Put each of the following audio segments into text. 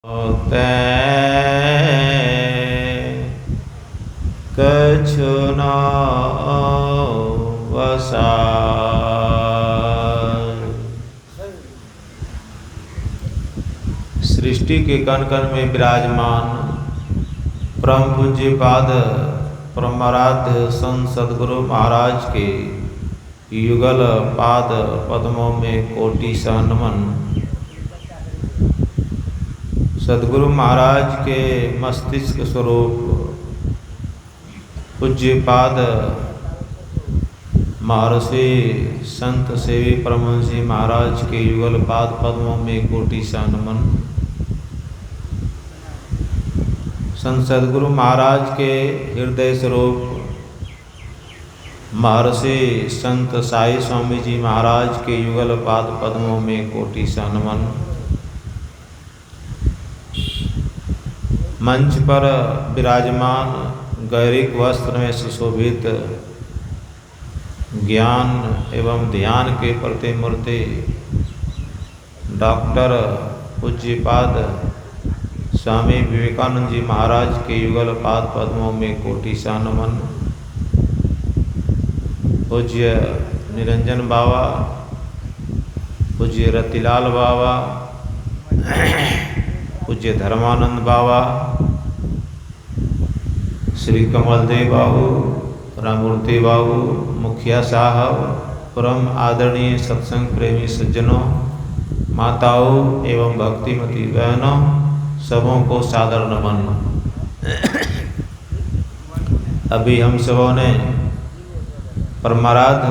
तै कछु न वसाय। सृष्टि के कण कण में विराजमान परम पूज्य पाद परमाराध्य संत सद्गुरु महाराज के युगल पाद पद्मों में कोटि सा नमन। सद्गुरु महाराज के मस्तिष्क स्वरूप पूज्य पाद महर्षि संत सेवी परमहंस जी महाराज के युगल पाद पद्मों में कोटि सा नमन। संत सद्गुरु महाराज के हृदय स्वरूप महर्षि संत साई स्वामी जी महाराज के युगल पाद पद्मों में कोटि सा नमन। मंच पर विराजमान गैरिक वस्त्र में सुशोभित ज्ञान एवं ध्यान के प्रतिमूर्ति डॉक्टर पूज्यपाद स्वामी विवेकानंद जी महाराज के युगल पाद पद्मों में कोटि सा नमन। पूज्य निरंजन बाबा, पूज्य रतिलाल बाबा, पूज्य धर्मानंद बाबा, श्री कमलदेव बाबू, रामूर्ति बाबू, मुखिया साहब, परम आदरणीय सत्संग प्रेमी सज्जनों, माताओं एवं भक्तिमती बहनों, सबों को सादर नमन। अभी हम सबों ने परमाराध्य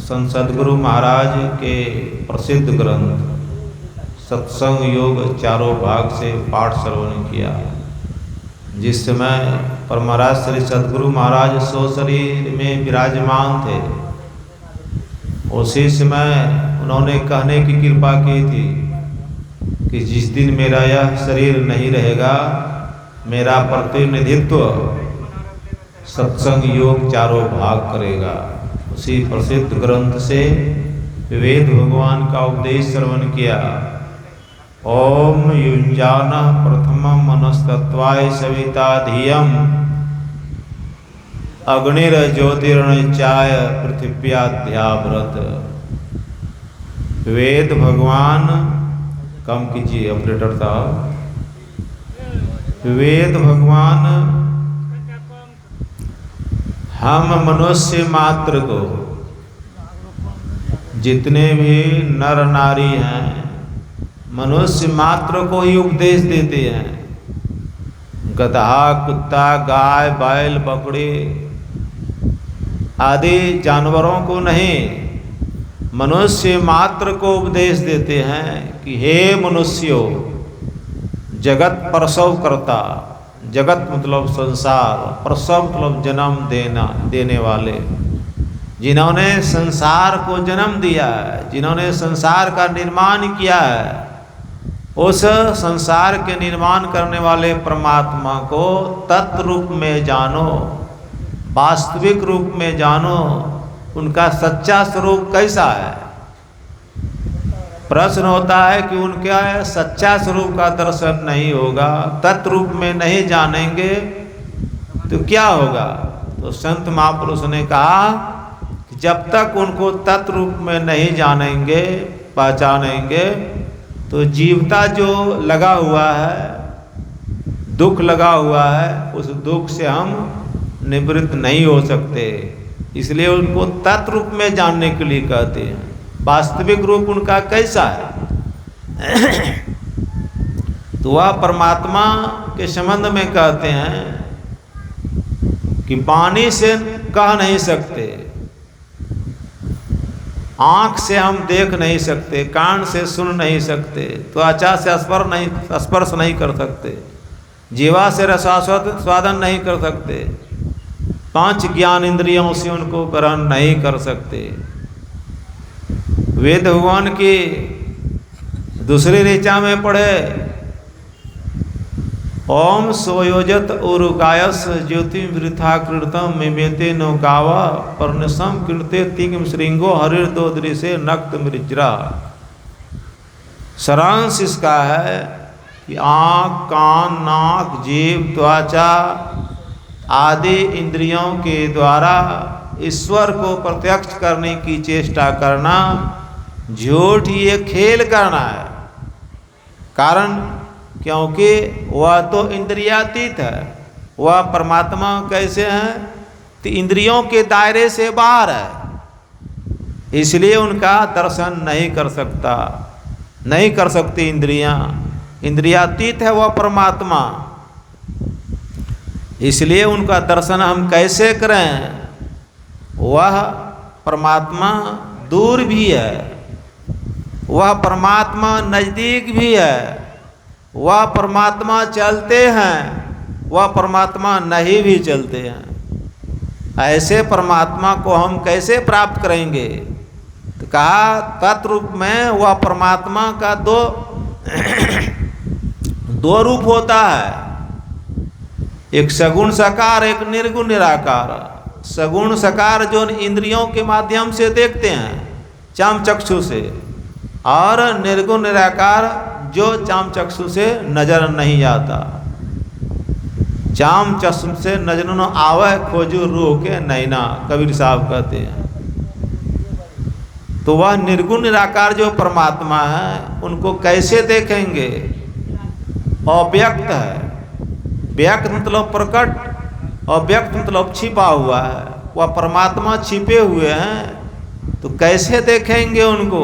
संत सद्गुरु महाराज के प्रसिद्ध ग्रंथ सत्संग योग चारों भाग से पाठ श्रवण किया। जिस समय परमाराध्य श्री सद्गुरु महाराज सो शरीर में विराजमान थे, उसी समय उन्होंने कहने की कृपा की थी कि जिस दिन मेरा यह शरीर नहीं रहेगा, मेरा प्रतिनिधित्व सत्संग योग चारों भाग करेगा। उसी प्रसिद्ध ग्रंथ से वेद भगवान का उपदेश श्रवण किया। ओम युञ्जानः प्रथमं मनस्तत्वाय सविता धियम् अग्निर्ज्योतिर्निचाय पृथिव्याध्याव्रत। वेद भगवान, कम कीजिए ऑपरेटर साहब। वेद भगवान हम मनुष्य मात्र को, जितने भी नर नारी हैं, मनुष्य मात्र को ही उपदेश देते हैं। गधा, कुत्ता, गाय, बैल, बकरी आदि जानवरों को नहीं, मनुष्य मात्र को उपदेश देते हैं कि हे मनुष्यों, जगत प्रसव करता, जगत मतलब संसार, प्रसव मतलब जन्म देने वाले, जिन्होंने संसार को जन्म दिया है, जिन्होंने संसार का निर्माण किया है, उस संसार के निर्माण करने वाले परमात्मा को तत्व रूप में जानो, वास्तविक रूप में जानो। उनका सच्चा स्वरूप कैसा है? प्रश्न होता है कि उनका सच्चा स्वरूप का दर्शन नहीं होगा, तत्व रूप में नहीं जानेंगे तो क्या होगा? तो संत महापुरुष ने कहा कि जब तक उनको तत्व रूप में नहीं जानेंगे, पहचानेंगे, तो जीवता जो लगा हुआ है, दुख लगा हुआ है, उस दुख से हम निवृत्त नहीं हो सकते। इसलिए उनको तत्व रूप में जानने के लिए कहते हैं। वास्तविक रूप उनका कैसा है? तो वह परमात्मा के संबंध में कहते हैं कि वाणी से कह नहीं सकते, आँख से हम देख नहीं सकते, कान से सुन नहीं सकते, त्वचा से स्पर्श नहीं कर सकते, जीवा से रसास्वादन नहीं कर सकते, 5 ज्ञान इंद्रियों से उनको ग्रहण नहीं कर सकते। वेद भगवान की दूसरी ऋचा में पढ़े, ओम स्वयोजत उरुकायस ज्योति वृथा कृतम मिमेते नौकावा पर्णसम कृते तिंग श्रृंगो हरिर दो दृश्य नक्त मृज्रा। सारांश इसका है कि आँख, कान, नाक, जीभ, त्वचा आदि इंद्रियों के द्वारा ईश्वर को प्रत्यक्ष करने की चेष्टा करना झूठ, ये खेल करना है। कारण क्योंकि वह तो इंद्रियातीत है, वह परमात्मा कैसे हैं तो इंद्रियों के दायरे से बाहर है, इसलिए उनका दर्शन नहीं कर सकता, नहीं कर सकती इंद्रियां। इंद्रियातीत है वह परमात्मा, इसलिए उनका दर्शन हम कैसे करें। वह परमात्मा दूर भी है, वह परमात्मा नज़दीक भी है, वह परमात्मा चलते हैं, वह परमात्मा नहीं भी चलते हैं। ऐसे परमात्मा को हम कैसे प्राप्त करेंगे। तो कहा तत्रूप में वह परमात्मा का दो रूप होता है, एक सगुण साकार, एक निर्गुण निराकार। सगुण साकार जो इंद्रियों के माध्यम से देखते हैं चाम चक्षु से, और निर्गुण निराकार जो चाम चक्षु से नजर नहीं आता। चाम चक्षु से नजर न आवे खोजू रूह के नैना, कबीर साहब कहते हैं। तो वह निर्गुण निराकार जो परमात्मा है उनको कैसे देखेंगे। अव्यक्त है, व्यक्त मतलब प्रकट, अव्यक्त मतलब छिपा हुआ है। वह परमात्मा छिपे हुए हैं, तो कैसे देखेंगे उनको।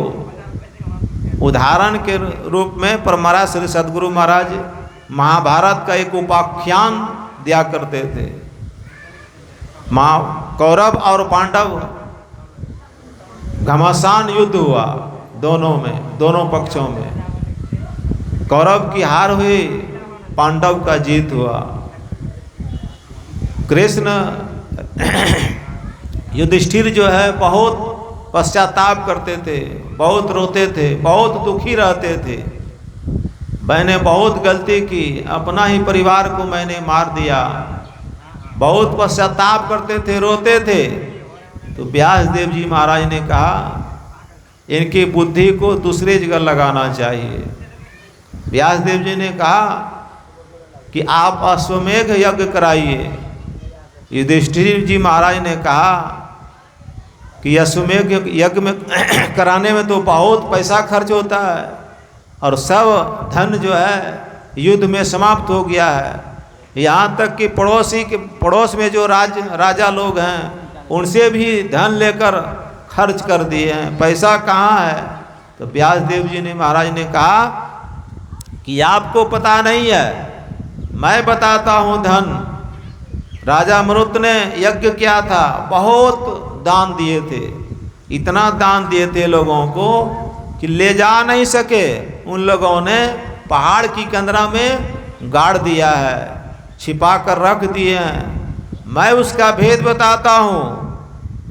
उदाहरण के रूप में परमारा श्री सद्गुरु महाराज महाभारत का एक उपाख्यान दिया करते थे। कौरव और पांडव घमासान युद्ध हुआ, दोनों में, दोनों पक्षों में। कौरव की हार हुई, पांडव का जीत हुआ। कृष्ण युधिष्ठिर जो है बहुत पश्चाताप करते थे, बहुत रोते थे, बहुत दुखी रहते थे। मैंने बहुत गलती की, अपना ही परिवार को मैंने मार दिया। बहुत पश्चाताप करते थे, रोते थे। तो व्यास देव जी महाराज ने कहा इनकी बुद्धि को दूसरी जगह लगाना चाहिए। व्यास देव जी ने कहा कि आप अश्वमेघ यज्ञ कराइए। युधिष्ठिर जी महाराज ने कहा कि अश्वमेघ यज्ञ में कराने में तो बहुत पैसा खर्च होता है, और सब धन जो है युद्ध में समाप्त हो गया है। यहाँ तक कि पड़ोस में जो राजा लोग हैं उनसे भी धन लेकर खर्च कर दिए हैं, पैसा कहाँ है। तो व्यास देव जी ने महाराज ने कहा कि आपको पता नहीं है, मैं बताता हूँ। धन राजा मरुत ने यज्ञ किया था, बहुत दान दिए थे, इतना दान दिए थे लोगों को कि ले जा नहीं सके। उन लोगों ने पहाड़ की कंदरा में गाड़ दिया है, छिपा कर रख दिए हैं। मैं उसका भेद बताता हूँ,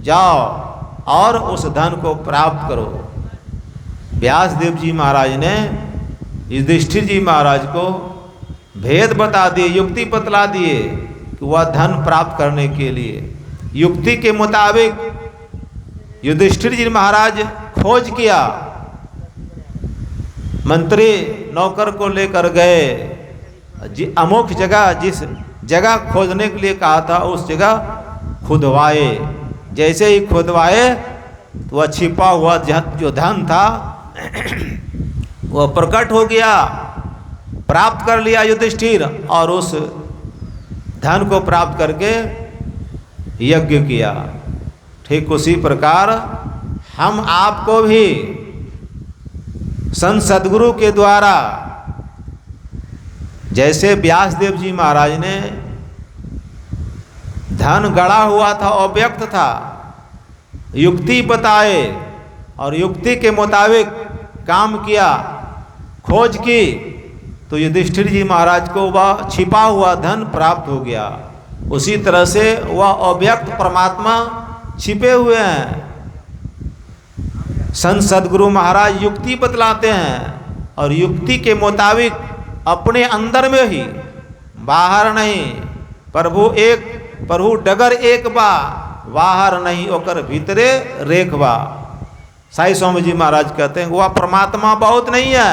जाओ और उस धन को प्राप्त करो। व्यास देव जी महाराज ने युधिष्ठिर जी महाराज को भेद बता दिए, युक्ति बतला दिए कि वह धन प्राप्त करने के लिए। युक्ति के मुताबिक युधिष्ठिर जी महाराज खोज किया, मंत्री नौकर को लेकर गए अमुक जगह, जिस जगह खोजने के लिए कहा था उस जगह खुदवाए। जैसे ही खुदवाए तो वह छिपा हुआ जो धन था वह प्रकट हो गया, प्राप्त कर लिया युधिष्ठिर, और उस धन को प्राप्त करके यज्ञ किया। ठीक उसी प्रकार हम आपको भी संत सद्गुरु के द्वारा, जैसे व्यास देव जी महाराज ने धन गड़ा हुआ था, अव्यक्त था, युक्ति बताए और युक्ति के मुताबिक काम किया, खोज की, तो युधिष्ठिर जी महाराज को वह छिपा हुआ धन प्राप्त हो गया। उसी तरह से वह अव्यक्त परमात्मा छिपे हुए हैं। संत सद्गुरु महाराज युक्ति बतलाते हैं और युक्ति के मुताबिक अपने अंदर में ही, बाहर नहीं। प्रभु डगर एक बा, बाहर नहीं ओकर भीतरे रेख बा। साईं स्वामी जी महाराज कहते हैं वह परमात्मा बहुत नहीं है,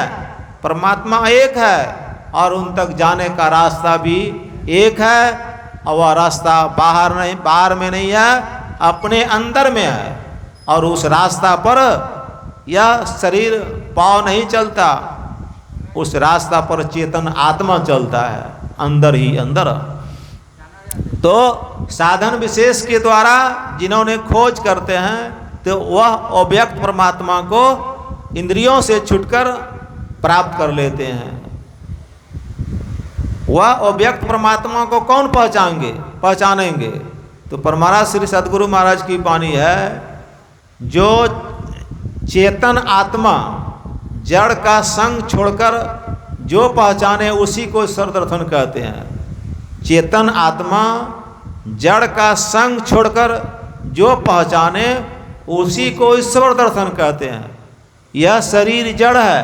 परमात्मा एक है, और उन तक जाने का रास्ता भी एक है, और वह रास्ता बाहर में नहीं है, अपने अंदर में है। और उस रास्ता पर यह शरीर पाँव नहीं चलता, उस रास्ता पर चेतन आत्मा चलता है, अंदर ही अंदर। तो साधन विशेष के द्वारा जिन्होंने खोज करते हैं, तो वह अव्यक्त परमात्मा को इंद्रियों से छुटकर प्राप्त कर लेते हैं। वह अव्यक्त परमात्मा को कौन पहचानेंगे? तो परमाराज श्री सद्गुरु महाराज की वाणी है, जो चेतन आत्मा जड़ का संग छोड़कर जो पहचाने उसी को ईश्वर दर्शन कहते हैं। चेतन आत्मा जड़ का संग छोड़कर जो पहचाने उसी को ईश्वर दर्शन कहते हैं। यह शरीर जड़ है,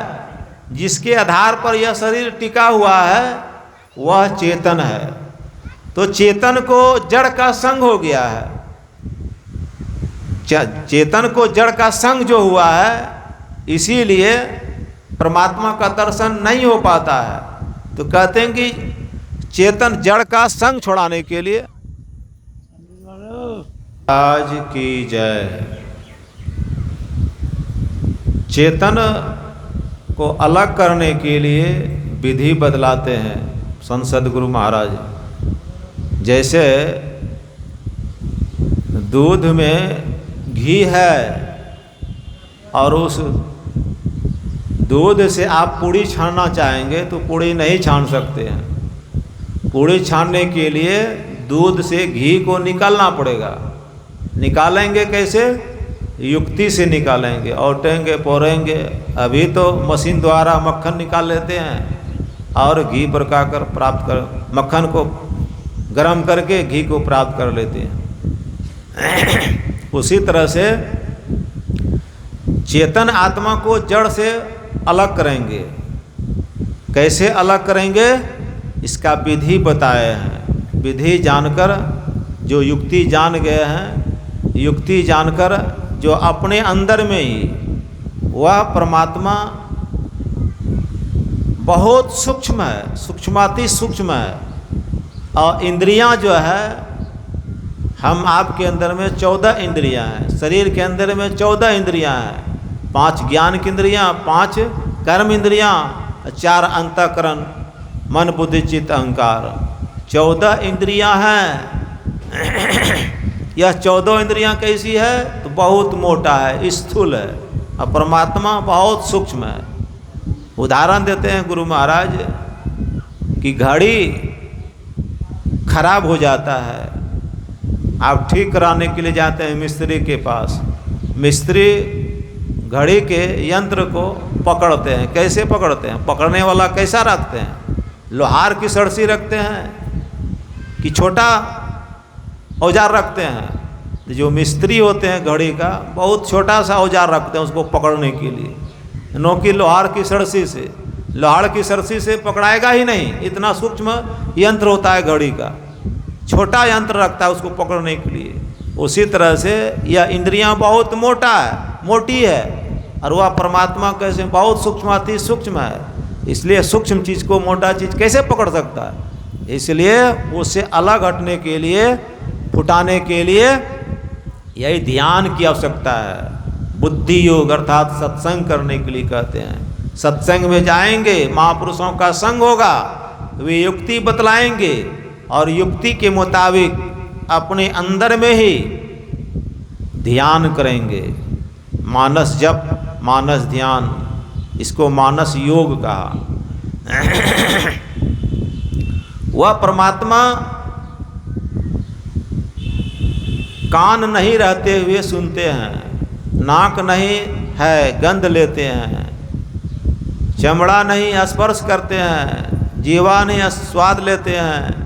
जिसके आधार पर यह शरीर टिका हुआ है, वह चेतन है। तो चेतन को जड़ का संग हो गया है। चेतन को जड़ का संग जो हुआ है, इसीलिए परमात्मा का दर्शन नहीं हो पाता है। तो कहते हैं कि चेतन जड़ का संग छुड़ाने के लिए आज की जय। चेतन को अलग करने के लिए विधि बदलाते हैं संत सद्गुरु महाराज। जैसे दूध में घी है और उस दूध से आप पूड़ी छानना चाहेंगे तो पूड़ी नहीं छान सकते हैं। पूड़ी छानने के लिए दूध से घी को निकालना पड़ेगा। निकालेंगे कैसे? युक्ति से निकालेंगे, औटेंगे, पोरेंगे। अभी तो मशीन द्वारा मक्खन निकाल लेते हैं और घी पकाकर प्राप्त कर, मक्खन को गर्म करके घी को प्राप्त कर लेते हैं। उसी तरह से चेतन आत्मा को जड़ से अलग करेंगे। कैसे अलग करेंगे? इसका विधि बताए हैं। विधि जानकर जो युक्ति जान गए हैं, युक्ति जानकर जो अपने अंदर में ही वह परमात्मा बहुत सूक्ष्म है, सूक्ष्माति सूक्ष्म है। और इंद्रियां जो है, हम आपके अंदर में 14 इंद्रियां हैं, शरीर के अंदर में 14 इंद्रियां हैं। 5 ज्ञान की इंद्रियां, 5 कर्म इंद्रियां, 4 अंतःकरण, मन बुद्धि चित्त अहंकार, 14 इंद्रियां हैं। यह 14 इंद्रियां कैसी है? तो बहुत मोटा है, स्थूल है, और परमात्मा बहुत सूक्ष्म है। उदाहरण देते हैं गुरु महाराज कि घड़ी खराब हो जाता है, आप ठीक कराने के लिए जाते हैं मिस्त्री के पास। मिस्त्री घड़ी के यंत्र को पकड़ते हैं। कैसे पकड़ते हैं? पकड़ने वाला कैसा रखते हैं? लोहार की सरसी रखते हैं कि छोटा औजार रखते हैं? जो मिस्त्री होते हैं घड़ी का, बहुत छोटा सा औजार रखते हैं उसको पकड़ने के लिए, नो कि लोहार की सरसी से। लोहार की सरसी से पकड़ाएगा ही नहीं, इतना सूक्ष्म यंत्र होता है घड़ी का। छोटा यंत्र रखता है उसको पकड़ने के लिए। उसी तरह से यह इंद्रियां बहुत मोटी है, और वह परमात्मा कैसे बहुत सूक्ष्माति सूक्ष्म है। इसलिए सूक्ष्म चीज़ को मोटा चीज़ कैसे पकड़ सकता है? इसलिए उससे अलग हटने के लिए, फुटाने के लिए यही ध्यान की आवश्यकता है। बुद्धि योग अर्थात सत्संग करने के लिए कहते हैं। सत्संग में जाएंगे, महापुरुषों का संग होगा, वे युक्ति बतलाएंगे और युक्ति के मुताबिक अपने अंदर में ही ध्यान करेंगे। मानस जप, मानस ध्यान, इसको मानस योग कहा। वह परमात्मा कान नहीं रहते हुए सुनते हैं, नाक नहीं है गंध लेते हैं, चमड़ा नहीं स्पर्श करते हैं, जीवा नहीं स्वाद लेते हैं।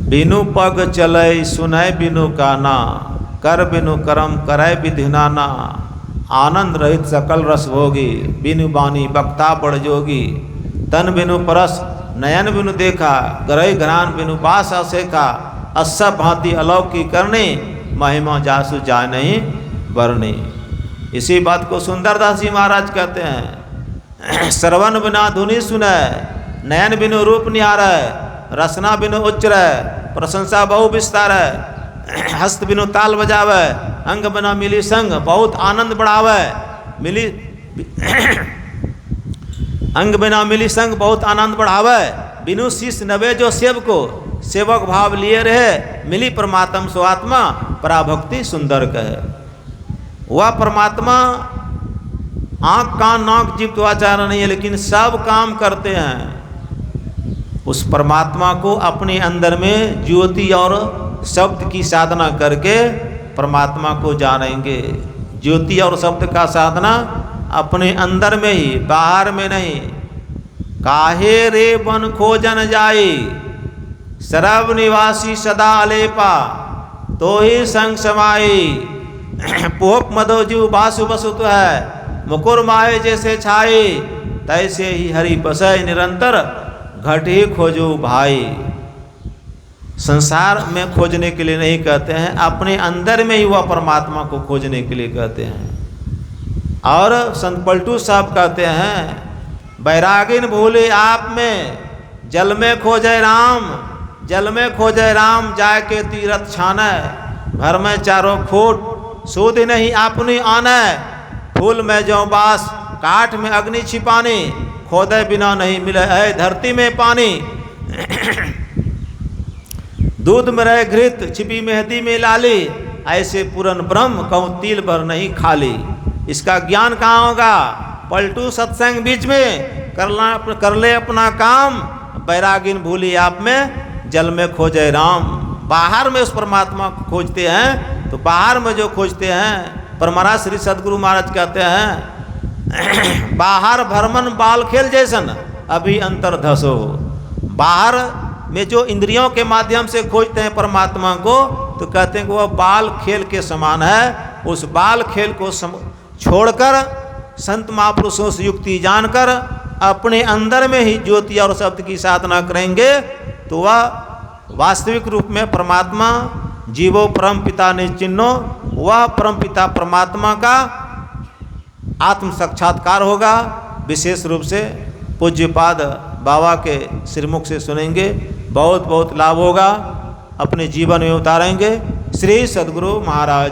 बिनु पग चलय सुनय बिनु काना, कर बिनु कर्म करय विधिनाना। आनंद रहित सकल रस भोगी, बिनु बानी बक्ता बड़ जोगी। तन बिनु परस नयन बिनु देखा, ग्रह घरान बिनु पास असेखा। अस्सा भांति अलौकी करने, महिमा जासु जाय नहीं बरने। इसी बात को सुंदरदास जी महाराज कहते हैं श्रवण बिना धुनि सुनै, नयन बिनु रूप निहारै, रसना बिनु उच्चरै, प्रशंसा बहु विस्तारै, हस्त बिनु ताल बजावे, अंग बिना मिली संग बहुत आनंद बढ़ावे, मिली अंग बिना मिली संग बहुत आनंद बढ़ावे, बिनु शीश नवे जो सेव को, सेवक भाव लिए रहे, मिली परमात्म स्वात्मा, पराभक्ति सुंदर कहे। वह परमात्मा आँख कान नाक जीभ त्वचा नहीं है, लेकिन सब काम करते हैं। उस परमात्मा को अपने अंदर में ज्योति और शब्द की साधना करके परमात्मा को जानेंगे। ज्योति और शब्द का साधना अपने अंदर में ही, बाहर में नहीं। काहे रे बन खोजन जाई, सरब निवासी सदा अलेपा, तो ही संग समाई, पोप मधोजू बासु बसुत है, मुकुर माहे जैसे छाए, तैसे ही हरि बसै निरंतर, घट ही खोजो भाई। संसार में खोजने के लिए नहीं कहते हैं, अपने अंदर में ही वह परमात्मा को खोजने के लिए कहते हैं। और संत पलटू साहब कहते हैं, बैरागिन भूले आप में, जल में खोजे राम, जल में खोजे राम, जाय के तीरथ छाने, घर में चारों खोट सूद नहीं आपनी आने, फूल में जो बास, काठ में अग्नि छिपानी, खोदे बिना नहीं मिले है धरती में पानी। दूध में रहे घृत, छिपी मेहंदी में लाली, ऐसे पूरन ब्रह्म कहूँ तिल भर नहीं खाली। इसका ज्ञान कहाँ होगा? पलटू सत्संग बीच में कर ले अपना काम, बैरागिन भूली आप में, जल में खोजे राम। बाहर में उस परमात्मा को खोजते हैं, तो बाहर में जो खोजते हैं, पर महाराज श्री सदगुरु महाराज कहते हैं, बाहर भरमन बाल खेल जैसन, अभी अंतर धसो। बाहर में जो इंद्रियों के माध्यम से खोजते हैं परमात्मा को, तो कहते हैं कि वह बाल खेल के समान है। उस बाल खेल को छोड़कर संत महापुरुषों से युक्ति जानकर अपने अंदर में ही ज्योति और शब्द की साधना करेंगे, तो वह वास्तविक रूप में परमात्मा जीवो परम पिता निश्चिन्नो, वह परम पिता परमात्मा का आत्म साक्षात्कार होगा। विशेष रूप से पूज्यपाद बाबा के श्रीमुख से सुनेंगे, बहुत बहुत लाभ होगा, अपने जीवन में उतारेंगे। श्री सद्गुरु महाराज।